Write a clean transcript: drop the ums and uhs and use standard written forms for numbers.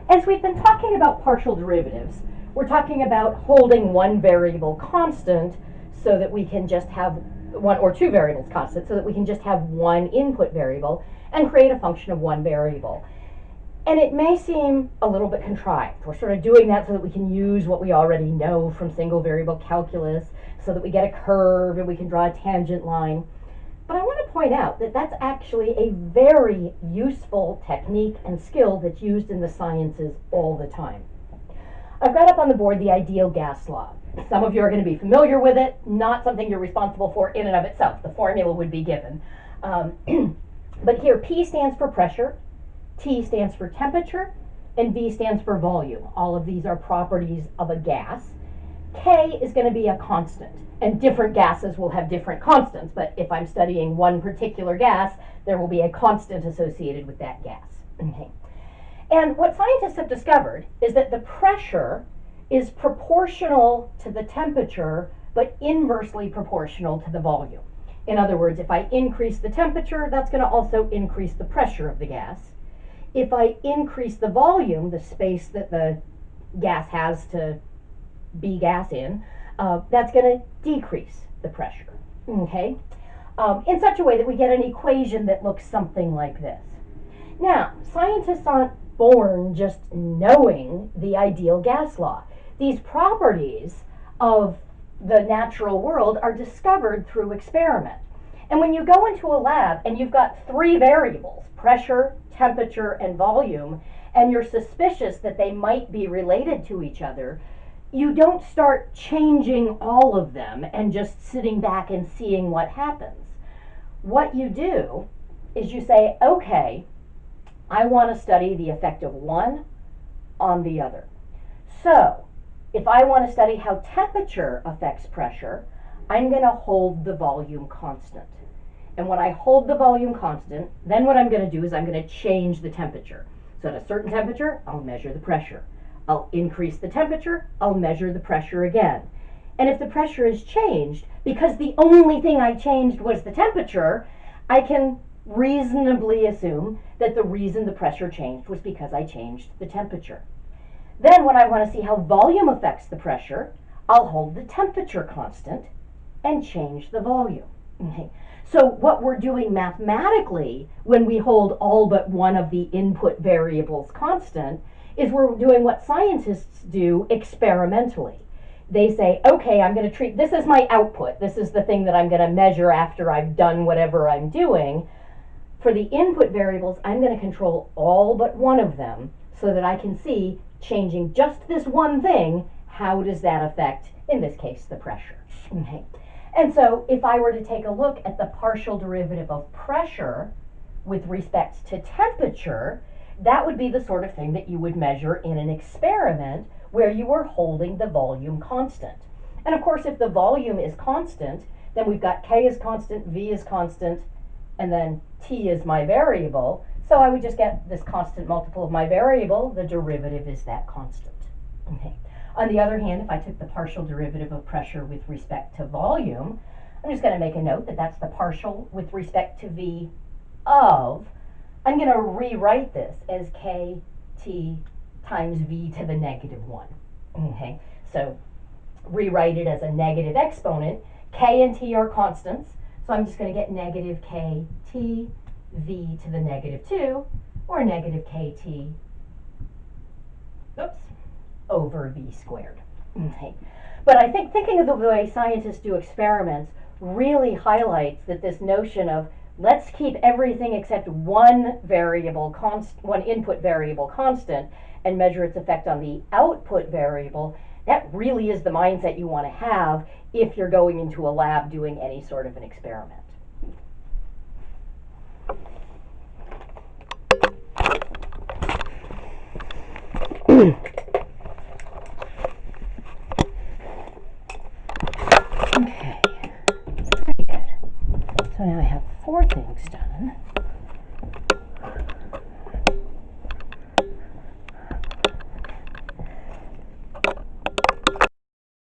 As we've been talking about partial derivatives, we're talking about holding one variable constant so that we can just have one or two variables constant so that we can just have one input variable and create a function of one variable. And it may seem a little bit contrived. We're sort of doing that so that we can use what we already know from single variable calculus, so that we get a curve and we can draw a tangent line. But I want to point out that that's actually a very useful technique and skill that's used in the sciences all the time. I've got up on the board the ideal gas law. Some of you are going to be familiar with it, not something you're responsible for in and of itself. The formula would be given. But here, P stands for pressure, T stands for temperature, and V stands for volume. All of these are properties of a gas. K is going to be a constant, and different gases will have different constants, but if I'm studying one particular gas, there will be a constant associated with that gas. Okay. And what scientists have discovered is that the pressure is proportional to the temperature, but inversely proportional to the volume. In other words, if I increase the temperature, that's going to also increase the pressure of the gas. If I increase the volume, the space that the gas has to be gas in, that's going to decrease the pressure, okay? In such a way that we get an equation that looks something like this. Now, scientists aren't born just knowing the ideal gas law. These properties of the natural world are discovered through experiment. And when you go into a lab and you've got three variables, pressure, temperature, and volume, and you're suspicious that they might be related to each other, you don't start changing all of them and just sitting back and seeing what happens. What you do is you say, okay, I want to study the effect of one on the other. So, if I want to study how temperature affects pressure, I'm going to hold the volume constant. And when I hold the volume constant, then what I'm going to do is I'm going to change the temperature. So at a certain temperature, I'll measure the pressure. I'll increase the temperature, I'll measure the pressure again. And if the pressure is changed, because the only thing I changed was the temperature, I can reasonably assume that the reason the pressure changed was because I changed the temperature. Then when I want to see how volume affects the pressure, I'll hold the temperature constant and change the volume. Okay. So what we're doing mathematically when we hold all but one of the input variables constant is we're doing what scientists do experimentally. They say, okay, I'm going to treat this as my output. This is the thing that I'm going to measure after I've done whatever I'm doing. For the input variables, I'm going to control all but one of them so that I can see, changing just this one thing, how does that affect, in this case, the pressure. Okay. And so if I were to take a look at the partial derivative of pressure with respect to temperature, that would be the sort of thing that you would measure in an experiment where you were holding the volume constant. And of course, if the volume is constant, then we've got K is constant, V is constant, and then T is my variable. So I would just get this constant multiple of my variable. The derivative is that constant. Okay. On the other hand, if I took the partial derivative of pressure with respect to volume, I'm just going to make a note that that's the partial with respect to V of. I'm going to rewrite this as KT times V to the negative 1. Okay, so rewrite it as a negative exponent. K and T are constants, so I'm just going to get negative KT V to the negative 2, or negative KT, over V squared. Okay. But I think thinking of the way scientists do experiments really highlights that this notion of let's keep everything except one input variable constant and measure its effect on the output variable, that really is the mindset you want to have if you're going into a lab doing any sort of an experiment.